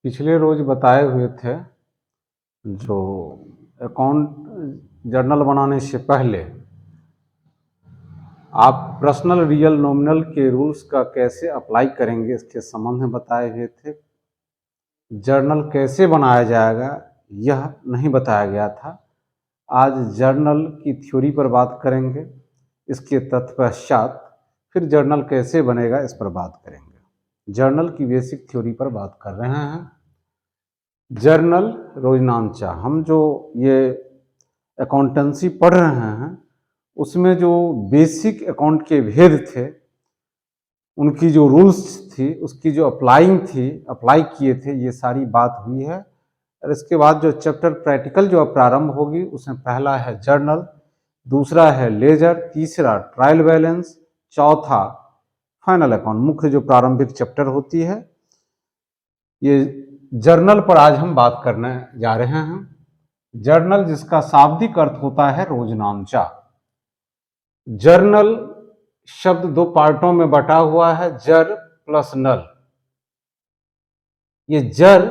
पिछले रोज बताए हुए थे जो अकाउंट जर्नल बनाने से पहले आप पर्सनल रियल नॉमिनल के रूल्स का कैसे अप्लाई करेंगे इसके संबंध में बताए हुए थे। जर्नल कैसे बनाया जाएगा यह नहीं बताया गया था। आज जर्नल की थ्योरी पर बात करेंगे, इसके तत्पश्चात फिर जर्नल कैसे बनेगा इस पर बात करेंगे। जर्नल की बेसिक थ्योरी पर बात कर रहे हैं। जर्नल रोजनामचा, हम जो ये अकाउंटेंसी पढ़ रहे हैं उसमें जो बेसिक अकाउंट के भेद थे, उनकी जो रूल्स थी, उसकी जो अप्लाई किए थे, ये सारी बात हुई है। और इसके बाद जो चैप्टर प्रैक्टिकल जो प्रारंभ होगी उसमें पहला है जर्नल, दूसरा है लेजर, तीसरा ट्रायल बैलेंस, चौथा फाइनल अकाउंट। मुख्य जो प्रारंभिक चैप्टर होती है ये जर्नल पर आज हम बात करने जा रहे हैं। जर्नल जिसका शाब्दिक अर्थ होता है रोजनामचा। जर्नल शब्द दो पार्टों में बटा हुआ है, जर प्लस नल। ये जर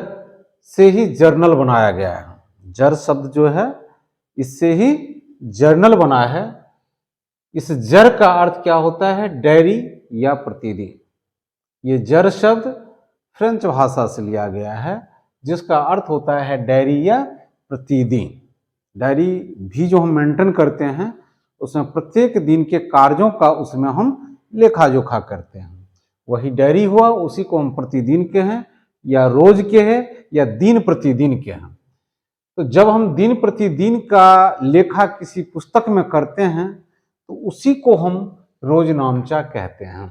से ही जर्नल बनाया गया है। जर शब्द जो है इससे ही जर्नल बना है। इस जर का अर्थ क्या होता है? डायरी या प्रतिदिन। ये जर शब्द फ्रेंच भाषा से लिया गया है जिसका अर्थ होता है डायरी या प्रतिदिन। डायरी भी जो हम मेंटेन करते हैं उसमें प्रत्येक दिन के कार्यों का उसमें हम लेखा जोखा करते हैं, वही डायरी हुआ। उसी को हम प्रतिदिन के हैं या रोज के हैं या दिन प्रतिदिन के हैं। तो जब हम दिन प्रतिदिन का लेखा किसी पुस्तक में करते हैं तो उसी को हम रोजनामचा कहते हैं।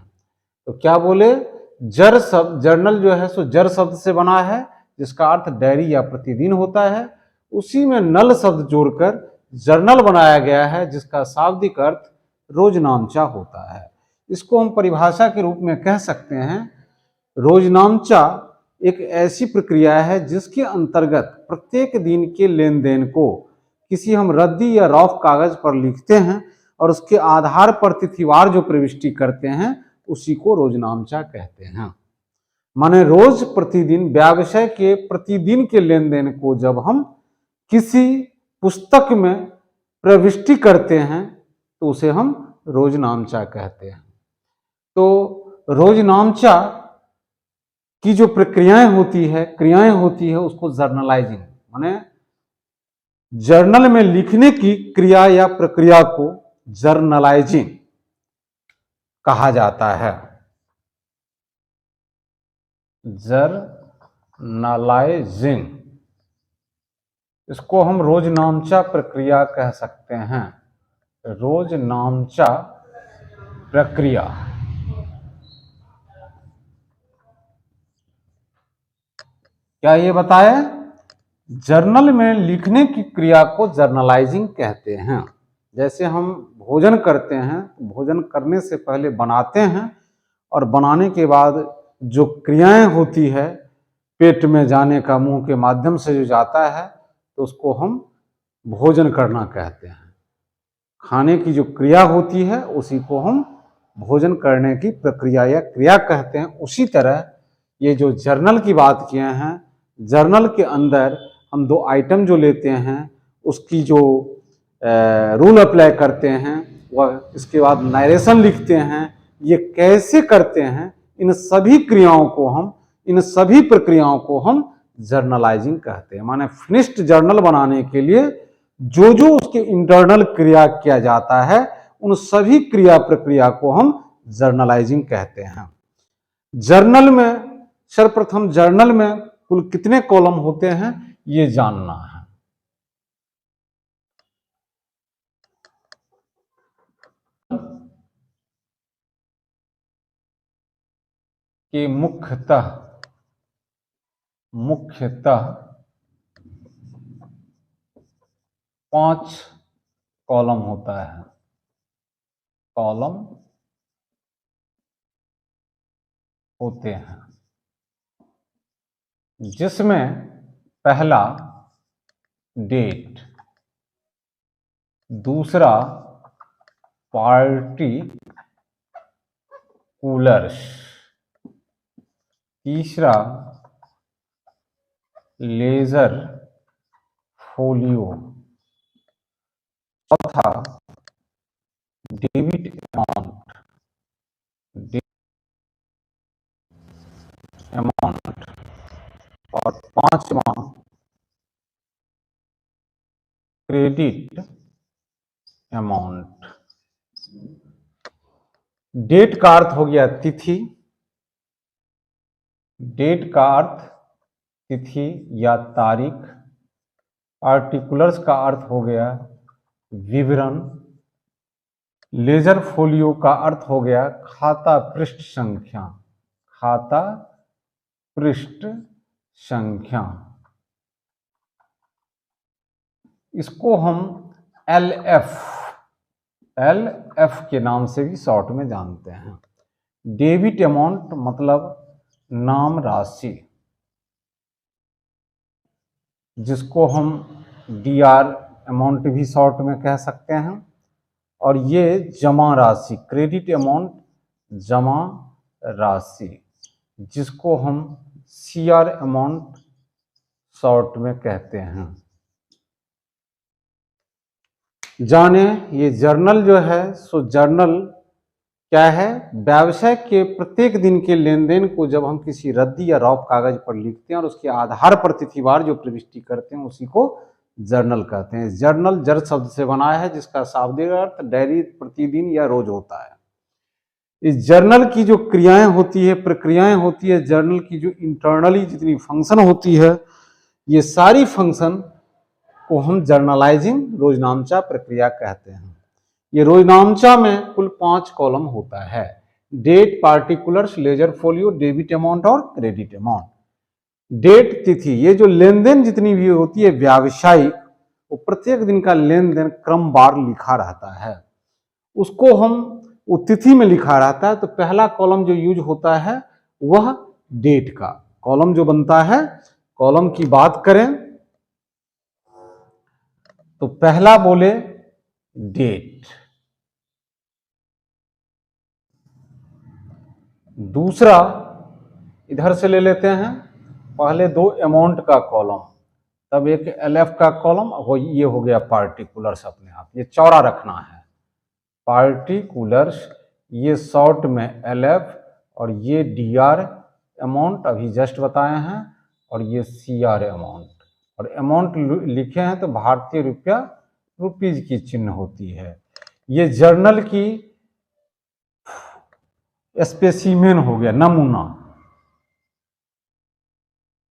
तो क्या बोले, जर शब्द, जर्नल जो है सो जर शब्द से बना है जिसका अर्थ डायरी या प्रतिदिन होता है। उसी में नल शब्द जोड़कर जर्नल बनाया गया है जिसका शाब्दिक अर्थ रोजनामचा होता है। इसको हम परिभाषा के रूप में कह सकते हैं, रोजनामचा एक ऐसी प्रक्रिया है जिसके अंतर्गत प्रत्येक दिन के लेन देन को किसी हम रद्दी या रफ कागज पर लिखते हैं और उसके आधार पर तिथिवार जो प्रविष्टि करते हैं उसी को रोजनामचा कहते हैं। माने रोज प्रतिदिन व्यवसाय के प्रतिदिन के लेन देन को जब हम किसी पुस्तक में प्रविष्टि करते हैं तो उसे हम रोजनामचा कहते हैं। तो रोजनामचा की जो प्रक्रियाएं होती है, क्रियाएं होती है, उसको जर्नलाइजिंग माने जर्नल में लिखने की क्रिया या प्रक्रिया को जर्नलाइजिंग कहा जाता है। जर्नलाइजिंग, इसको हम रोजनामचा प्रक्रिया कह सकते हैं। रोजनामचा प्रक्रिया। क्या ये बताए? जर्नल में लिखने की क्रिया को जर्नलाइजिंग कहते हैं। जैसे हम भोजन करते हैं, भोजन करने से पहले बनाते हैं और बनाने के बाद जो क्रियाएं होती है, पेट में जाने का, मुंह के माध्यम से जो जाता है, तो उसको हम भोजन करना कहते हैं। खाने की जो क्रिया होती है उसी को हम भोजन करने की प्रक्रिया या क्रिया कहते हैं। उसी तरह ये जो जर्नल की बात किए हैं, जर्नल के अंदर हम दो आइटम जो लेते हैं उसकी जो रूल अप्लाई करते हैं, वह इसके बाद नरेशन लिखते हैं, ये कैसे करते हैं, इन सभी क्रियाओं को हम, इन सभी प्रक्रियाओं को हम जर्नलाइजिंग कहते हैं। माने फिनिश्ड जर्नल बनाने के लिए जो जो उसके इंटरनल क्रिया किया जाता है उन सभी क्रिया प्रक्रिया को हम जर्नलाइजिंग कहते हैं। जर्नल में, सर्वप्रथम जर्नल में कुल कितने कॉलम होते हैं ये जानना है। कि मुख्यतः 5 कॉलम होता है। कॉलम होते हैं जिसमें पहला डेट, दूसरा पार्टिकुलर्स, तीसरा लेजर फोलियो, चौथा डेबिट अमाउंट, और पांचवा क्रेडिट अमाउंट। डेट का अर्थ हो गया तिथि, डेट का अर्थ तिथि या तारीख, पार्टिकुलर्स का अर्थ हो गया विवरण, लेजर फोलियो का अर्थ हो गया खाता पृष्ठ संख्या, खाता पृष्ठ संख्या। इसको हम एलएफ के नाम से भी शॉर्ट में जानते हैं। डेबिट अमाउंट मतलब नाम राशि, जिसको हम डीआर अमाउंट भी शॉर्ट में कह सकते हैं। और ये जमा राशि, क्रेडिट अमाउंट जमा राशि, जिसको हम सीआर अमाउंट शॉर्ट में कहते हैं। जाने ये जर्नल जो है सो जर्नल क्या है, व्यवसाय के प्रत्येक दिन के लेन देन को जब हम किसी रद्दी या रॉप कागज पर लिखते हैं और उसके आधार पर तिथिवार जो प्रविष्टि करते हैं उसी को जर्नल कहते हैं। जर्नल जर शब्द से बना है, जिसका शाब्दिक अर्थ डायरी, प्रतिदिन या रोज होता है। इस जर्नल की जो क्रियाएं होती है, प्रक्रियाएं होती है, जर्नल की जो इंटरनली जितनी फंक्शन होती है, ये सारी फंक्शन को हम जर्नलाइजिंग रोजनामचा प्रक्रिया कहते हैं। ये रोजनामचा में कुल 5 कॉलम होता है, date, particulars, ledger folio, debit amount और क्रेडिट अमाउंट। डेट तिथि, ये जो लेन देन जितनी भी होती है व्यावसायिक, वो प्रत्येक दिन का लेन देन क्रमवार लिखा रहता है, उसको हम वो तिथि में लिखा रहता है। तो पहला कॉलम जो यूज होता है वह डेट का कॉलम जो बनता है। कॉलम की बात करें तो पहला बोले डेट, दूसरा इधर से ले लेते हैं, पहले 2 अमाउंट का कॉलम, तब एक एलएफ का कॉलम, ये हो गया पार्टिकुलर्स अपने आप, ये चौड़ा रखना है पार्टिकुलर्स, ये शॉर्ट में एलएफ, और ये डीआर अमाउंट अभी जस्ट बताए हैं, और ये सीआर अमाउंट। और अमाउंट लिखे हैं तो भारतीय रुपया, रुपीज की चिन्ह होती है। ये जर्नल की स्पेसिमेन हो गया, नमूना,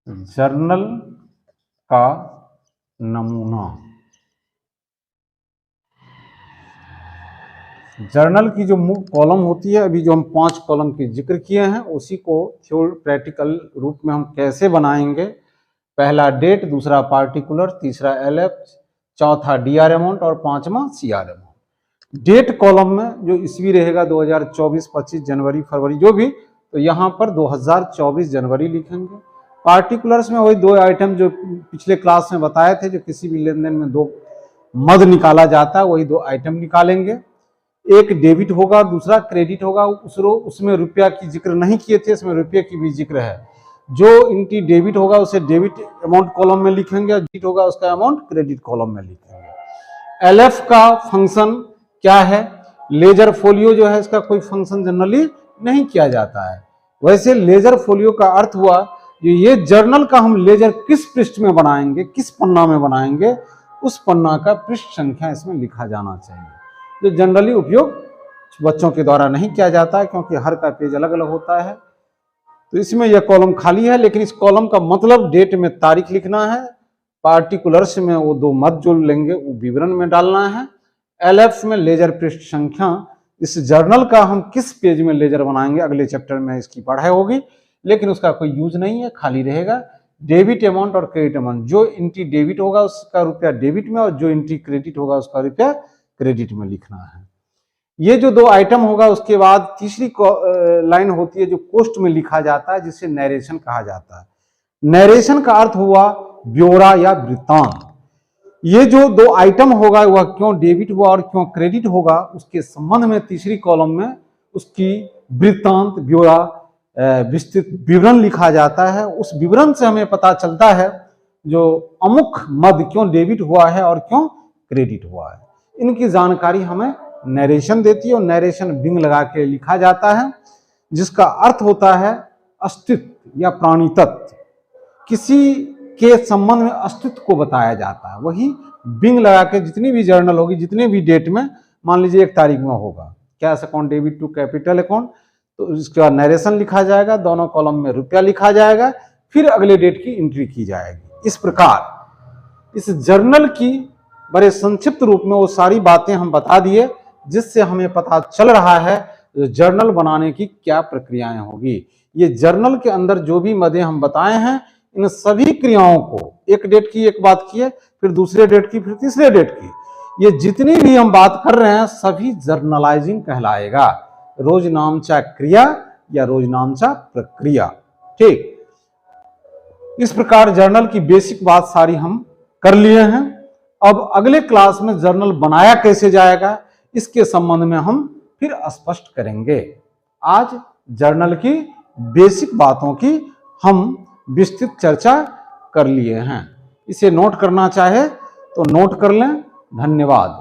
जर्नल का नमूना। जर्नल की जो कॉलम होती है, अभी जो हम 5 कॉलम की जिक्र किए हैं, उसी को प्रैक्टिकल रूप में हम कैसे बनाएंगे। पहला डेट, दूसरा पार्टिकुलर, तीसरा एलएफ, चौथा डीआर अमाउंट और पांचवा सीआर अमाउंट। डेट कॉलम में जो ईस्वी रहेगा 2024, 25 जनवरी, फरवरी जो भी, तो यहाँ पर 2024 जनवरी लिखेंगे। पार्टिकुलर्स में वही 2 आइटम जो पिछले क्लास में बताए थे, जो किसी भी लेन देन में 2 मद निकाला जाता है, वही 2 आइटम निकालेंगे। एक डेबिट होगा, दूसरा क्रेडिट होगा। उसमें रुपया की जिक्र नहीं किए थे, इसमें रुपये की भी जिक्र है। जो इनकी डेबिट होगा उसे डेबिट अमाउंट कॉलम में लिखेंगे, और क्रेडिट होगा उसका अमाउंट क्रेडिट कॉलम में लिखेंगे। एलएफ का फंक्शन क्या है, लेजर फोलियो जो है इसका कोई फंक्शन जनरली नहीं किया जाता है। वैसे लेजर फोलियो का अर्थ हुआ ये जर्नल का हम लेजर किस पृष्ठ में बनाएंगे, किस पन्ना में बनाएंगे, उस पन्ना का पृष्ठ संख्या इसमें लिखा जाना चाहिए, जो जनरली उपयोग बच्चों के द्वारा नहीं किया जाता है, क्योंकि हर का पेज अलग अलग होता है। तो इसमें यह कॉलम खाली है, लेकिन इस कॉलम का मतलब डेट में तारीख लिखना है, पार्टिकुलर्स में वो 2 मद जो लेंगे वो विवरण में डालना है, एलएफ में लेजर पृष्ठ संख्या। इस जर्नल का हम किस पेज में लेजर बनाएंगे अगले चैप्टर में इसकी पढ़ाई होगी, लेकिन उसका कोई यूज नहीं है, खाली रहेगा। डेबिट अमाउंट और क्रेडिट अमाउंट, जो एंट्री डेबिट होगा उसका रुपया डेबिट में, और जो एंट्री क्रेडिट होगा उसका रुपया क्रेडिट में लिखना है। ये जो 2 आइटम होगा, उसके बाद तीसरी लाइन होती है जो कोष्ठ में लिखा जाता है, जिसे नरेशन कहा जाता है। नरेशन का अर्थ हुआ ब्यौरा या वृत्तांत। ये जो 2 आइटम होगा वह क्यों डेबिट हुआ और क्यों क्रेडिट होगा, उसके संबंध में तीसरी कॉलम में उसकी वृत्तांत, ब्यौरा, विस्तृत विवरण लिखा जाता है। उस विवरण से हमें पता चलता है जो अमुक मद क्यों डेबिट हुआ है और क्यों क्रेडिट हुआ है, इनकी जानकारी हमें नरेशन देती है और नरेशन बिंग लगा के लिखा जाता है, जिसका अर्थ होता है अस्तित्व या प्राणी तत्व, किसी के संबंध में अस्तित्व को बताया जाता है। वही बिंग लगा के जितनी भी जर्नल होगी, जितने भी डेट में, मान लीजिए 1 तारीख में होगा cash account debit to capital account, तो इसके बाद नरेशन लिखा जाएगा, दोनों कॉलम में रुपया लिखा जाएगा, फिर अगले डेट की एंट्री की जाएगी। इस प्रकार इस जर्नल की बड़े संक्षिप्त रूप में वो सारी बातें हम बता दिए, जिससे हमें पता चल रहा है जर्नल बनाने की क्या प्रक्रियाएं होगी। ये जर्नल के अंदर जो भी मदें हम बताए हैं, इन सभी क्रियाओं को, एक डेट की एक बात की है, फिर दूसरे डेट की, फिर तीसरे डेट की, ये जितनी भी हम बात कर रहे हैं सभी जर्नलाइजिंग कहलाएगा, रोज नामचा क्रिया या रोज नामचा प्रक्रिया। ठीक, इस प्रकार जर्नल की बेसिक बात सारी हम कर लिए हैं। अब अगले क्लास में जर्नल बनाया कैसे जाएगा, इसके संबंध में हम फिर स्पष्ट करेंगे। आज जर्नल की बेसिक बातों की हम विस्तृत चर्चा कर लिए हैं। इसे नोट करना चाहे तो नोट कर लें। धन्यवाद।